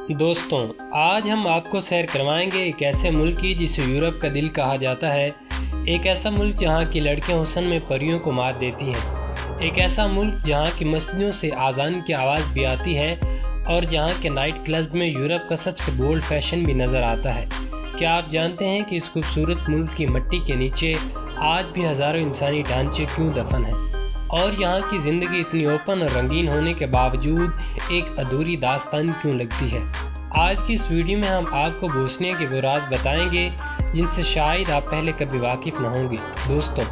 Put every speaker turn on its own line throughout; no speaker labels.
دوستوں، آج ہم آپ کو سیر کروائیں گے ایک ایسے ملک کی جسے یورپ کا دل کہا جاتا ہے۔ ایک ایسا ملک جہاں کی لڑکیاں حسن میں پریوں کو مات دیتی ہیں۔ ایک ایسا ملک جہاں کی مسجدوں سے اذان کی آواز بھی آتی ہے اور جہاں کے نائٹ کلب میں یورپ کا سب سے بولڈ فیشن بھی نظر آتا ہے۔ کیا آپ جانتے ہیں کہ اس خوبصورت ملک کی مٹی کے نیچے آج بھی ہزاروں انسانی ڈھانچے کیوں دفن ہیں؟ اور یہاں کی زندگی اتنی اوپن اور رنگین ہونے کے باوجود ایک ادھوری داستان کیوں لگتی ہے؟ آج کی اس ویڈیو میں ہم آپ کو بوسنیا کے وہ راز بتائیں گے جن سے شاید آپ پہلے کبھی واقف نہ ہوں گے۔ دوستوں،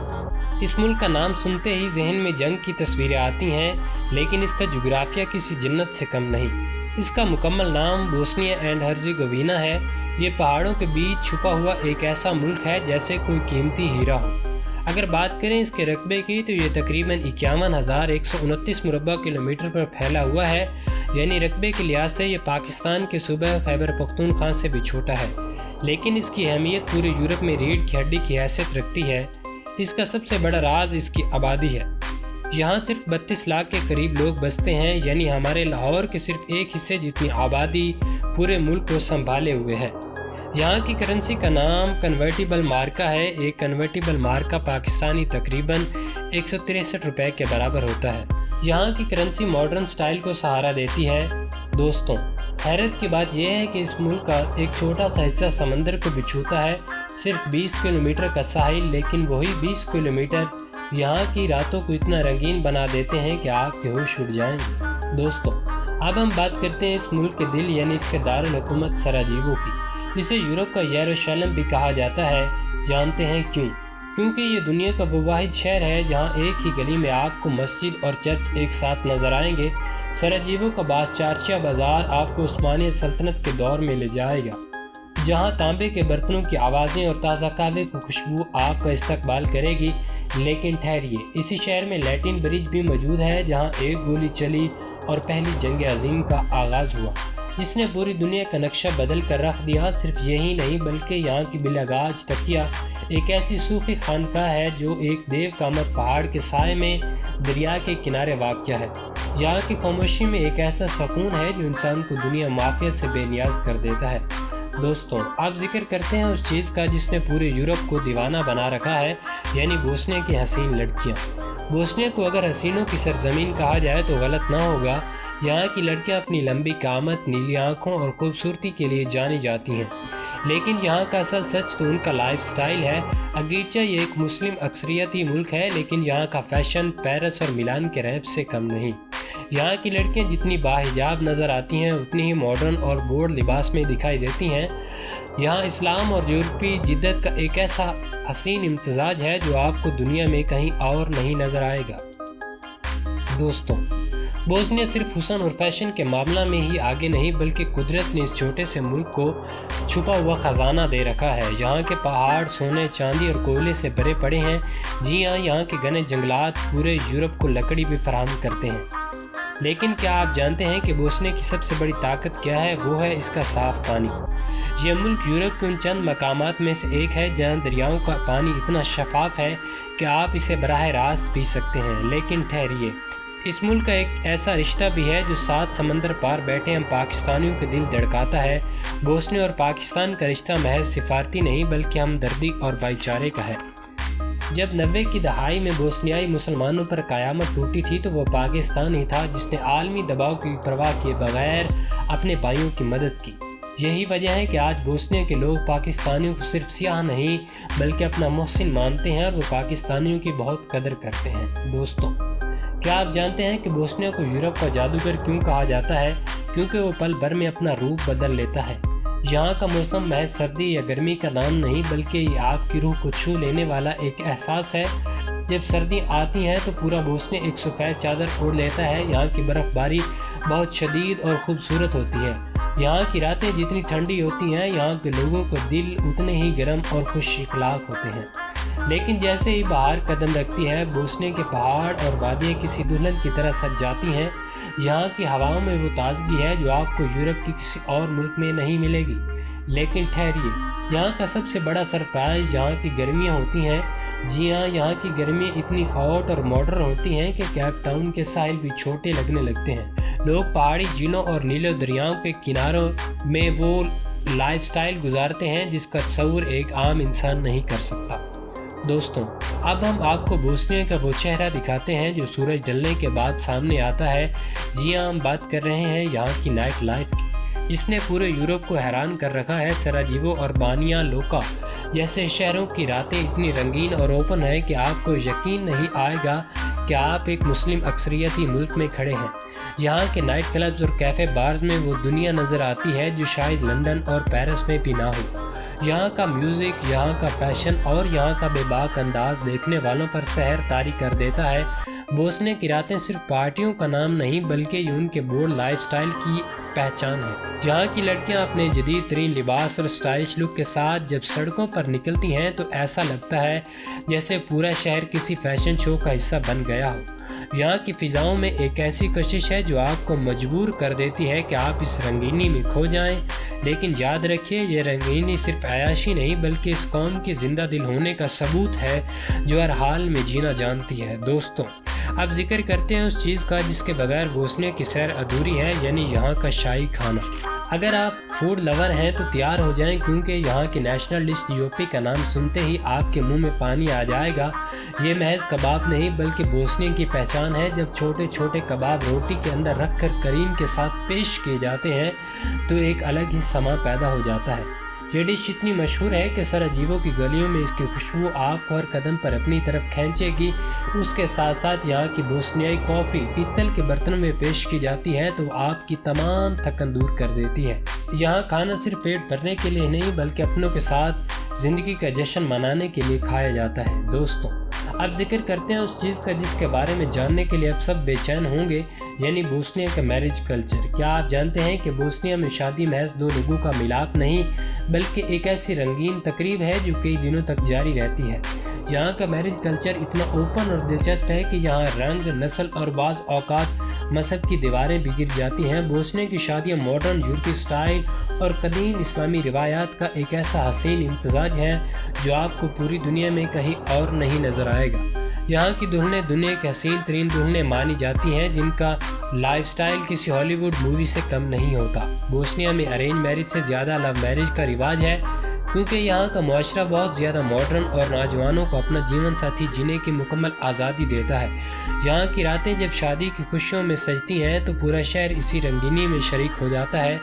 اس ملک کا نام سنتے ہی ذہن میں جنگ کی تصویریں آتی ہیں، لیکن اس کا جغرافیہ کسی جنت سے کم نہیں۔ اس کا مکمل نام بوسنیا اینڈ ہرزیگووینا ہے۔ یہ پہاڑوں کے بیچ چھپا ہوا ایک ایسا ملک ہے جیسے کوئی قیمتی ہیرا ہو۔ اگر بات کریں اس کے رقبے کی تو یہ تقریباً 51,129 مربع کلومیٹر پر پھیلا ہوا ہے، یعنی رقبے کے لحاظ سے یہ پاکستان کے صوبہ خیبر پختونخوا سے بھی چھوٹا ہے، لیکن اس کی اہمیت پورے یورپ میں ریڑھ کی ہڈی کی حیثیت رکھتی ہے۔ اس کا سب سے بڑا راز اس کی آبادی ہے۔ یہاں صرف 32 لاکھ کے قریب لوگ بستے ہیں، یعنی ہمارے لاہور کے صرف ایک حصے جتنی آبادی پورے ملک کو سنبھالے ہوئے ہے۔ یہاں کی کرنسی کا نام کنورٹیبل مارکا ہے۔ ایک کنورٹیبل مارکا پاکستانی تقریباً 163 روپے کے برابر ہوتا ہے۔ یہاں کی کرنسی ماڈرن سٹائل کو سہارا دیتی ہے۔ دوستوں، حیرت کی بات یہ ہے کہ اس ملک کا ایک چھوٹا سا حصہ سمندر کو بھی چھوتا ہے، صرف 20 کلومیٹر کا ساحل، لیکن وہی 20 کلومیٹر یہاں کی راتوں کو اتنا رنگین بنا دیتے ہیں کہ آپ کے ہوش اڑ جائیں گے۔ دوستوں، اب ہم بات کرتے ہیں اس ملک کے دل یعنی اس کے دارالحکومت سراجیوو کی، جسے یورپ کا یروشلم بھی کہا جاتا ہے۔ جانتے ہیں کیوں؟ کیونکہ یہ دنیا کا وہ واحد شہر ہے جہاں ایک ہی گلی میں آپ کو مسجد اور چرچ ایک ساتھ نظر آئیں گے۔ سراجیوو کا بادشاہ بازار آپ کو عثمانیہ سلطنت کے دور میں لے جائے گا، جہاں تانبے کے برتنوں کی آوازیں اور تازہ قہوے کی خوشبو آپ کا استقبال کرے گی۔ لیکن ٹھہریے، اسی شہر میں لیٹن برج بھی موجود ہے جہاں ایک گولی چلی اور پہلی جنگ عظیم کا آغاز ہوا، جس نے پوری دنیا کا نقشہ بدل کر رکھ دیا۔ صرف یہی نہیں بلکہ یہاں کی بلاگاج تکیہ ایک ایسی صوفی خانقاہ ہے جو ایک دیو کامت پہاڑ کے سائے میں دریا کے کنارے واقع ہے۔ یہاں کی خاموشی میں ایک ایسا سکون ہے جو انسان کو دنیا معافیت سے بے نیاز کر دیتا ہے۔ دوستوں، آپ ذکر کرتے ہیں اس چیز کا جس نے پورے یورپ کو دیوانہ بنا رکھا ہے، یعنی بوسنیا کی حسین لڑکیاں۔ بوسنیا کو اگر حسینوں کی سرزمین کہا جائے تو غلط نہ ہوگا۔ یہاں کی لڑکیاں اپنی لمبی قامت، نیلی آنکھوں اور خوبصورتی کے لیے جانی جاتی ہیں، لیکن یہاں کا اصل سچ تو ان کا لائف سٹائل ہے۔ اگرچہ یہ ایک مسلم اکثریتی ملک ہے، لیکن یہاں کا فیشن پیرس اور میلان کے ریپ سے کم نہیں۔ یہاں کی لڑکیاں جتنی باحجاب نظر آتی ہیں اتنی ہی ماڈرن اور بولڈ لباس میں دکھائی دیتی ہیں۔ یہاں اسلام اور یورپی جدت کا ایک ایسا حسین امتزاج ہے جو آپ کو دنیا میں کہیں اور نہیں نظر آئے گا۔ دوستوں، بوسنیا صرف حسن اور فیشن کے معاملہ میں ہی آگے نہیں بلکہ قدرت نے اس چھوٹے سے ملک کو چھپا ہوا خزانہ دے رکھا ہے۔ یہاں کے پہاڑ سونے، چاندی اور کوئلے سے بھرے پڑے ہیں۔ جی ہاں، یہاں کے گھنے جنگلات پورے یورپ کو لکڑی بھی فراہم کرتے ہیں۔ لیکن کیا آپ جانتے ہیں کہ بوسنیا کی سب سے بڑی طاقت کیا ہے؟ وہ ہے اس کا صاف پانی۔ یہ ملک یورپ کے ان چند مقامات میں سے ایک ہے جہاں دریاؤں کا پانی اتنا شفاف ہے کہ آپ اسے براہ راست پی سکتے ہیں۔ لیکن ٹھہریے، اس ملک کا ایک ایسا رشتہ بھی ہے جو 7 سمندر پار بیٹھے ہم پاکستانیوں کے دل دھڑکاتا ہے۔ بوسنیا اور پاکستان کا رشتہ محض سفارتی نہیں بلکہ ہمدردی اور بھائی چارے کا ہے۔ جب 90 کی دہائی میں بوسنیائی مسلمانوں پر قیامت ٹوٹی تھی تو وہ پاکستان ہی تھا جس نے عالمی دباؤ کی پرواہ کیے بغیر اپنے بھائیوں کی مدد کی۔ یہی وجہ ہے کہ آج بوسنیا کے لوگ پاکستانیوں کو صرف سیاہ نہیں بلکہ اپنا محسن مانتے ہیں اور وہ پاکستانیوں کی بہت قدر کرتے ہیں۔ دوستوں، کیا آپ جانتے ہیں کہ بوسنیا کو یورپ کا جادوگر کیوں کہا جاتا ہے؟ کیونکہ وہ پل بھر میں اپنا روپ بدل لیتا ہے۔ یہاں کا موسم محض سردی یا گرمی کا نام نہیں بلکہ یہ آپ کی روح کو چھو لینے والا ایک احساس ہے۔ جب سردی آتی ہے تو پورا بوسنیا ایک سفید چادر اوڑھ لیتا ہے۔ یہاں کی برف باری بہت شدید اور خوبصورت ہوتی ہے۔ یہاں کی راتیں جتنی ٹھنڈی ہوتی ہیں، یہاں کے لوگوں کے دل اتنے ہی گرم اور خوش اخلاق ہوتے ہیں۔ لیکن جیسے ہی بہار قدم رکھتی ہے، بوسنیا کے پہاڑ اور وادیاں کسی دلہن کی طرح سج جاتی ہیں۔ یہاں کی ہواؤں میں وہ تازگی ہے جو آپ کو یورپ کی کسی اور ملک میں نہیں ملے گی۔ لیکن ٹھہریے، یہاں کا سب سے بڑا سرپرائز یہاں کی گرمیاں ہوتی ہیں۔ جی ہاں، یہاں کی گرمیاں اتنی ہاٹ اور ماڈرن ہوتی ہیں کہ کیپ ٹاؤن کے ساحل بھی چھوٹے لگنے لگتے ہیں۔ لوگ پہاڑی جھیلوں اور نیلے دریاؤں کے کناروں میں وہ لائف سٹائل گزارتے ہیں جس کا تصور ایک عام انسان نہیں کر سکتا۔ دوستوں، اب ہم آپ کو بوسنیا کا وہ چہرہ دکھاتے ہیں جو سورج ڈھلنے کے بعد سامنے آتا ہے۔ جی ہاں، ہم بات کر رہے ہیں یہاں کی نائٹ لائف کی۔ اس نے پورے یورپ کو حیران کر رکھا ہے۔ سراجیوو اور بانیا لوکا جیسے شہروں کی راتیں اتنی رنگین اور اوپن ہیں کہ آپ کو یقین نہیں آئے گا کہ آپ ایک مسلم اکثریتی ملک میں کھڑے ہیں۔ یہاں کے نائٹ کلبز اور کیفے بارز میں وہ دنیا نظر آتی ہے جو شاید لندن اور پیرس میں بھی نہ ہو۔ یہاں کا میوزک، یہاں کا فیشن اور یہاں کا بے باک انداز دیکھنے والوں پر سحر طاری کر دیتا ہے۔ بوسنیا کی راتیں صرف پارٹیوں کا نام نہیں بلکہ یہ ان کے بولڈ لائف سٹائل کی پہچان ہے۔ یہاں کی لڑکیاں اپنے جدید ترین لباس اور اسٹائلش لک کے ساتھ جب سڑکوں پر نکلتی ہیں تو ایسا لگتا ہے جیسے پورا شہر کسی فیشن شو کا حصہ بن گیا ہو۔ یہاں کی فضاؤں میں ایک ایسی کشش ہے جو آپ کو مجبور کر دیتی ہے کہ آپ اس رنگینی میں کھو جائیں، لیکن یاد رکھیے یہ رنگینی صرف عیاشی نہیں بلکہ اس قوم کی زندہ دل ہونے کا ثبوت ہے جو ہر حال میں جینا جانتی ہے۔ دوستوں، اب ذکر کرتے ہیں اس چیز کا جس کے بغیر بوسنیا کی سیر ادھوری ہے، یعنی یہاں کا شاہی کھانا۔ اگر آپ فوڈ لور ہیں تو تیار ہو جائیں کیونکہ یہاں کی نیشنل ڈش یوپی کا نام سنتے ہی آپ کے منہ میں پانی آ جائے گا۔ یہ محض کباب نہیں بلکہ بوسنیا کی پہچان ہے۔ جب چھوٹے چھوٹے کباب روٹی کے اندر رکھ کر کریم کے ساتھ پیش کیے جاتے ہیں تو ایک الگ ہی سما پیدا ہو جاتا ہے۔ یہ ڈش اتنی مشہور ہے کہ سراجیوو کی گلیوں میں اس کی خوشبو آپ کو ہر قدم پر اپنی طرف کھینچے گی۔ اس کے ساتھ ساتھ یہاں کی بوسنیائی کافی پیتل کے برتنوں میں پیش کی جاتی ہے تو آپ کی تمام تھکن دور کر دیتی ہے۔ یہاں کھانا صرف پیٹ بھرنے کے لیے نہیں بلکہ اپنوں کے ساتھ زندگی کا جشن منانے کے لیے کھایا جاتا ہے۔ دوستوں، اب ذکر کرتے ہیں اس چیز کا جس کے بارے میں جاننے کے لیے اب سب بے چین ہوں گے، یعنی بوسنیا کا میرج کلچر۔ کیا آپ جانتے ہیں کہ بوسنیا میں شادی محض دو لوگوں کا ملاپ نہیں بلکہ ایک ایسی رنگین تقریب ہے جو کئی دنوں تک جاری رہتی ہے۔ یہاں کا میرج کلچر اتنا اوپن اور دلچسپ ہے کہ یہاں رنگ، نسل اور بعض اوقات مذہب کی دیواریں بھی گر جاتی ہیں۔ بوسنیا کی شادیاں ماڈرن یورپی سٹائل اور قدیم اسلامی روایات کا ایک ایسا حسین امتزاج ہے جو آپ کو پوری دنیا میں کہیں اور نہیں نظر آئے گا۔ یہاں کی دلہنیں دنیا کی حسین ترین دلہنیں مانی جاتی ہیں جن کا لائف سٹائل کسی ہالی ووڈ مووی سے کم نہیں ہوتا۔ بوسنیا میں ارینج میرج سے زیادہ لو میرج کا رواج ہے کیونکہ یہاں کا معاشرہ بہت زیادہ ماڈرن اور نوجوانوں کو اپنا جیون ساتھی جینے کی مکمل آزادی دیتا ہے۔ یہاں کی راتیں جب شادی کی خوشیوں میں سجتی ہیں تو پورا شہر اسی رنگینی میں شریک ہو جاتا ہے۔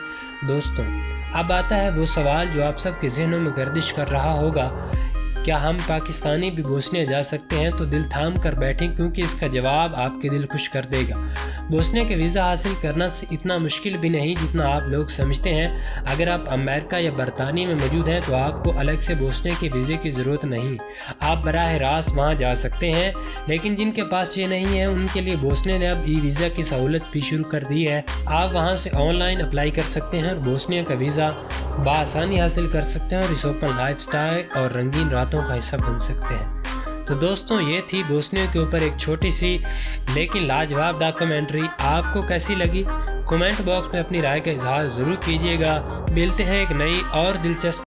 دوستوں، اب آتا ہے وہ سوال جو آپ سب کے ذہنوں میں گردش کر رہا ہوگا، کیا ہم پاکستانی بھی بوسنیا جا سکتے ہیں؟ تو دل تھام کر بیٹھیں کیونکہ اس کا جواب آپ کے دل خوش کر دے گا۔ بوسنیا کے ویزا حاصل کرنا اتنا مشکل بھی نہیں جتنا آپ لوگ سمجھتے ہیں۔ اگر آپ امریکہ یا برطانیہ میں موجود ہیں تو آپ کو الگ سے بوسنیا کے ویزے کی ضرورت نہیں، آپ براہ راست وہاں جا سکتے ہیں۔ لیکن جن کے پاس یہ نہیں ہے ان کے لیے بوسنیا نے اب ای ویزا کی سہولت بھی شروع کر دی ہے۔ آپ وہاں سے آن لائن اپلائی کر سکتے ہیں اور بوسنیا کا ویزا بآسانی حاصل کر سکتے ہیں اور اس اوپن لائف سٹائل اور رنگین راتوں کا حصہ بن سکتے ہیں۔ تو دوستوں، یہ تھی بوسنیا کے اوپر ایک چھوٹی سی لیکن لاجواب ڈاکومنٹری۔ آپ کو کیسی لگی؟ کومنٹ باکس میں اپنی رائے کا اظہار ضرور کیجیے گا۔ ملتے ہیں ایک نئی اور دلچسپ